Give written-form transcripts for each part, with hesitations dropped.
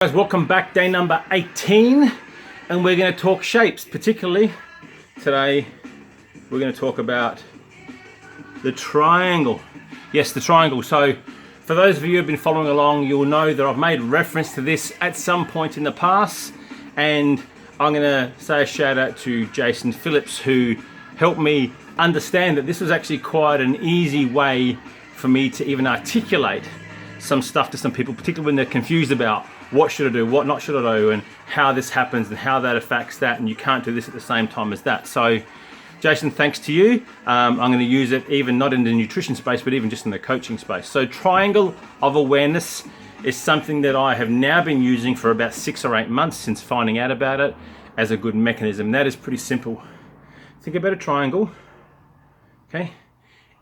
Guys, welcome back, day number 18, and we're going to talk shapes. Particularly today we're going to talk about the triangle. Yes, the triangle. So for those of you who have been following along, you'll know that I've made reference to this at some point in the past, and I'm going to say a shout out to Jason Phillips, who helped me understand that this was actually quite an easy way for me to even articulate some stuff to some people, particularly when they're confused about what should I do, what not should I do, and how this happens and how that affects that, and you can't do this at the same time as that. So Jason, thanks to you. I'm going to use it even not in the nutrition space, but even just in the coaching space. So triangle of awareness is something that I have now been using for about 6 or 8 months since finding out about it as a good mechanism. That is pretty simple. Think about a triangle, okay?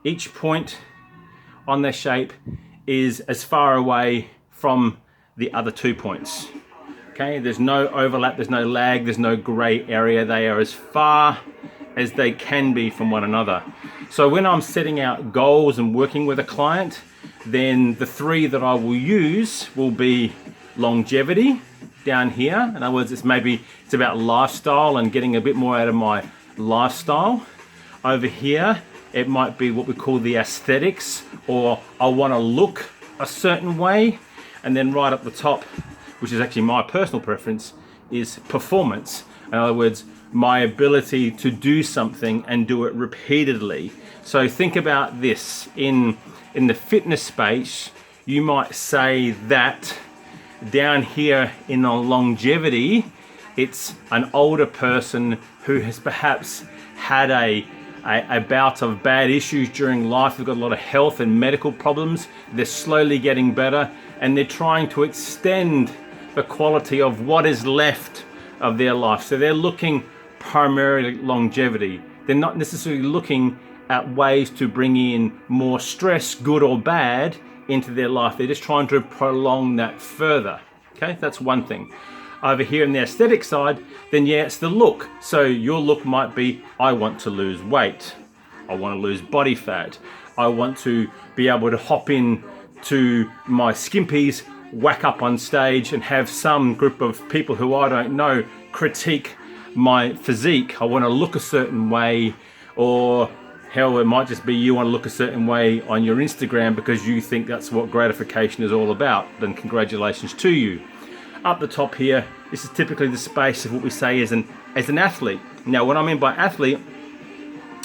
Each point on their shape is as far away from the other 2 points. Okay, there's no overlap, there's no lag, there's no gray area. They are as far as they can be from one another. So when I'm setting out goals and working with a client, then the 3 that I will use will be longevity down here. In other words, it's about lifestyle and getting a bit more out of my lifestyle. Over here, it might be what we call the aesthetics, or I want to look a certain way. And then right up the top, which is actually my personal preference, is performance. In other words, my ability to do something and do it repeatedly. So think about this. In the fitness space, you might say that down here in the longevity, it's an older person who has perhaps had a bout of bad issues during life. They've got a lot of health and medical problems. They're slowly getting better, and they're trying to extend the quality of what is left of their life. So they're looking primarily at longevity. They're not necessarily looking at ways to bring in more stress, good or bad, into their life. They're just trying to prolong that further. Okay, that's one thing. Over here in the aesthetic side, then yeah, it's the look. So your look might be, I want to lose weight. I want to lose body fat. I want to be able to hop in to my skimpies, whack up on stage and have some group of people who I don't know critique my physique. I want to look a certain way, or hell, it might just be you want to look a certain way on your Instagram because you think that's what gratification is all about. Then congratulations to you. Up the top here, this is typically the space of what we say as an athlete. Now, what I mean by athlete,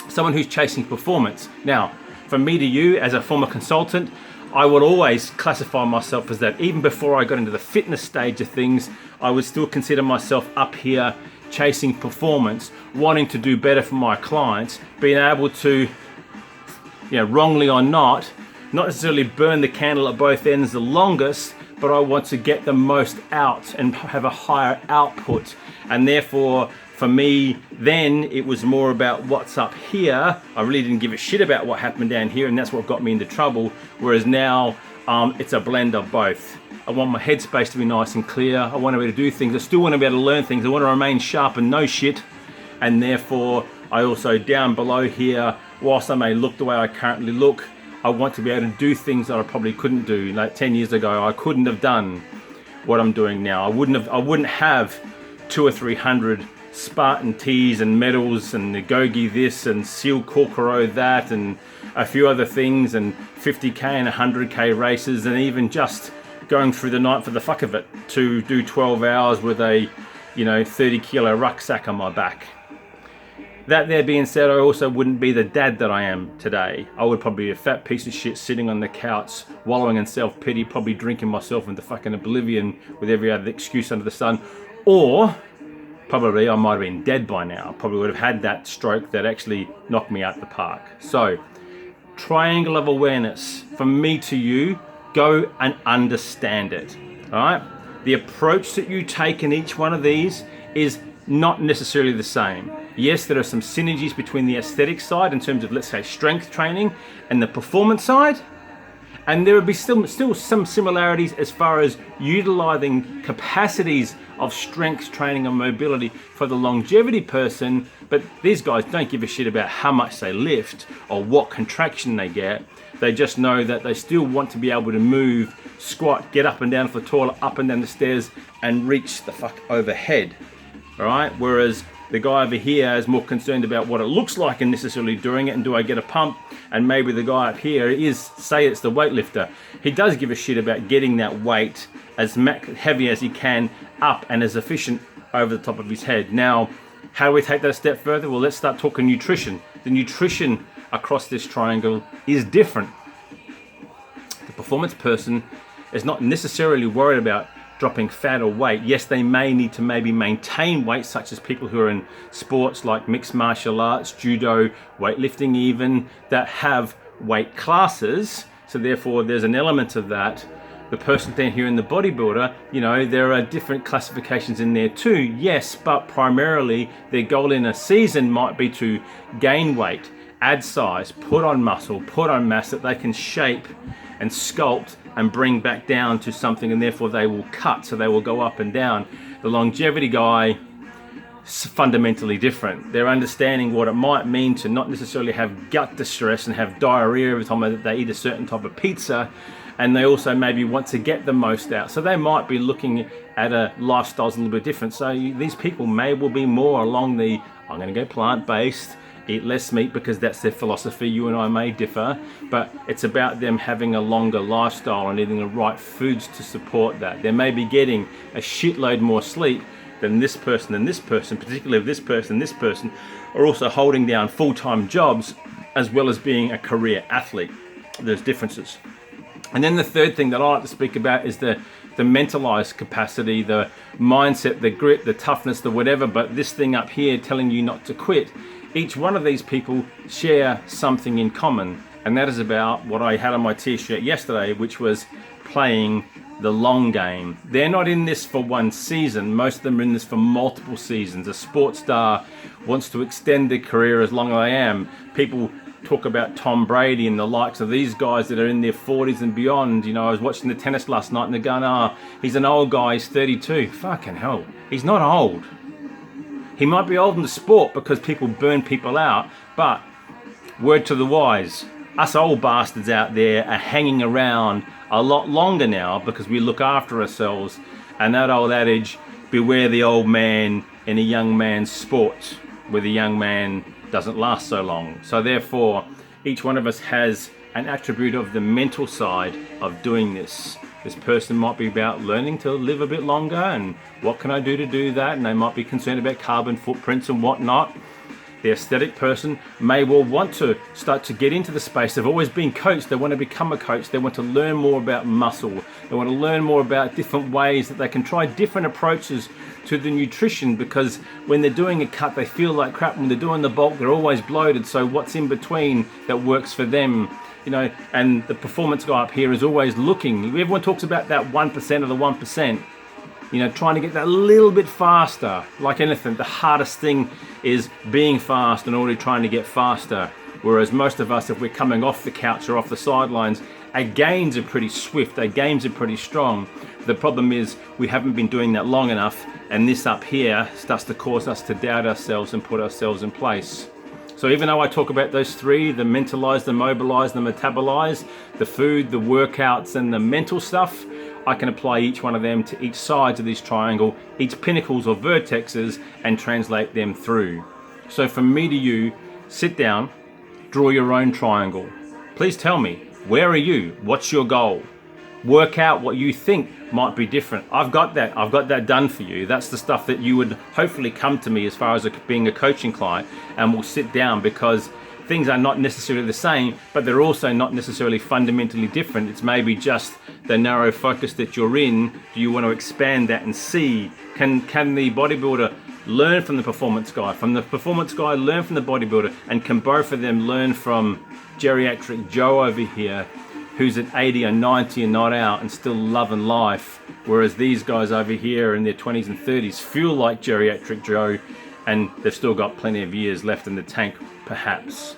someone who's chasing performance. Now, from me to you as a former consultant, I would always classify myself as that. Even before I got into the fitness stage of things, I would still consider myself up here chasing performance, wanting to do better for my clients, being able to, wrongly or not necessarily burn the candle at both ends the longest, but I want to get the most out and have a higher output. And therefore, for me, then it was more about what's up here. I really didn't give a shit about what happened down here, and that's what got me into trouble. Whereas now, it's a blend of both. I want my headspace to be nice and clear. I want to be able to do things. I still want to be able to learn things. I want to remain sharp and know shit. And therefore, I also, down below here, whilst I may look the way I currently look, I want to be able to do things that I probably couldn't do. Like 10 years ago, I couldn't have done what I'm doing now. I wouldn't have 200 or 300 Spartan tees and medals and Nagogi this and Seal Corcoro that and a few other things, and 50k and 100k races, and even just going through the night for the fuck of it to do 12 hours with a 30 kilo rucksack on my back. That there being said, I also wouldn't be the dad that I am today. I would probably be a fat piece of shit sitting on the couch, wallowing in self-pity, probably drinking myself into fucking oblivion with every other excuse under the sun. Or probably I might have been dead by now. Probably would have had that stroke that actually knocked me out the park. So, triangle of awareness, from me to you, go and understand it. All right? The approach that you take in each one of these is not necessarily the same. Yes, there are some synergies between the aesthetic side in terms of, let's say, strength training and the performance side. And there would be still some similarities as far as utilizing capacities of strength training and mobility for the longevity person. But these guys don't give a shit about how much they lift or what contraction they get. They just know that they still want to be able to move squat, get up and down for the toilet, up and down the stairs, and reach the fuck overhead. All right, whereas the guy over here is more concerned about what it looks like and necessarily doing it, and do I get a pump? And maybe the guy up here is, say it's the weightlifter, he does give a shit about getting that weight as heavy as he can up and as efficient over the top of his head. Now, how do we take that a step further? Well, let's start talking nutrition. The nutrition across this triangle is different. The performance person is not necessarily worried about dropping fat or weight. Yes, they may need to maybe maintain weight, such as people who are in sports like mixed martial arts, judo, weightlifting even, that have weight classes. So therefore there's an element of that. The person down here in the bodybuilder, you know, there are different classifications in there too, yes, but primarily their goal in a season might be to gain weight, add size, put on muscle, put on mass that they can shape and sculpt and bring back down to something, and therefore they will cut, so they will go up and down. The longevity guy is fundamentally different. They're understanding what it might mean to not necessarily have gut distress and have diarrhea every time that they eat a certain type of pizza, and they also maybe want to get the most out. So they might be looking at a lifestyle that's a little bit different. So these people may well be more along the, I'm going to go plant-based, eat less meat, because that's their philosophy. You and I may differ, but it's about them having a longer lifestyle and eating the right foods to support that. They may be getting a shitload more sleep than this person and this person, particularly if this person and this person are also holding down full-time jobs as well as being a career athlete. There's differences. And then the third thing that I like to speak about is the mentalized capacity, the mindset, the grit, the toughness, the whatever, but this thing up here telling you not to quit. Each one of these people share something in common, and that is about what I had on my t-shirt yesterday, which was playing the long game. They're not in this for one season. Most of them are in this for multiple seasons. A sports star wants to extend their career as long as I am. People talk about Tom Brady and the likes of these guys that are in their 40s and beyond. You know, I was watching the tennis last night and they're going, he's an old guy, he's 32. Fucking hell, he's not old. He might be old in the sport because people burn people out, but word to the wise, us old bastards out there are hanging around a lot longer now because we look after ourselves. And that old adage, beware the old man in a young man's sport, where the young man doesn't last so long. So therefore, each one of us has an attribute of the mental side of doing this. This person might be about learning to live a bit longer, and what can I do to do that? And they might be concerned about carbon footprints and whatnot. The aesthetic person may well want to start to get into the space. They've always been coached. They want to become a coach. They want to learn more about muscle. They want to learn more about different ways that they can try different approaches to the nutrition, because when they're doing a cut, they feel like crap. When they're doing the bulk, they're always bloated. So what's in between that works for them? You know, and the performance guy up here is always looking. Everyone talks about that 1% of the 1%. You know, trying to get that a little bit faster. Like anything, the hardest thing is being fast and already trying to get faster. Whereas most of us, if we're coming off the couch or off the sidelines, our gains are pretty swift, our gains are pretty strong. The problem is we haven't been doing that long enough, and this up here starts to cause us to doubt ourselves and put ourselves in place. So even though I talk about those three, the mentalize, the mobilize, the metabolize, the food, the workouts, and the mental stuff, I can apply each one of them to each sides of this triangle, each pinnacles or vertexes, and translate them through. So from me to you, sit down, draw your own triangle. Please tell me, where are you? What's your goal? Work out what you think might be different. I've got that done for you. That's the stuff that you would hopefully come to me as far as being a coaching client, and we'll sit down, because things are not necessarily the same, but they're also not necessarily fundamentally different. It's maybe just the narrow focus that you're in. Do you want to expand that and see, can the bodybuilder learn from the performance guy, from the performance guy learn from the bodybuilder, and can both of them learn from geriatric Joe over here, who's at 80 or 90 and not out and still loving life, whereas these guys over here in their 20s and 30s feel like geriatric Joe, and they've still got plenty of years left in the tank, perhaps.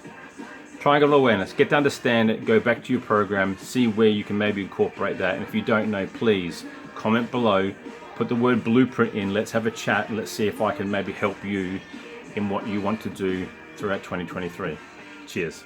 Triangle awareness, get to understand it, go back to your program, see where you can maybe incorporate that. And if you don't know, please comment below, put the word blueprint in, let's have a chat, and let's see if I can maybe help you in what you want to do throughout 2023. Cheers.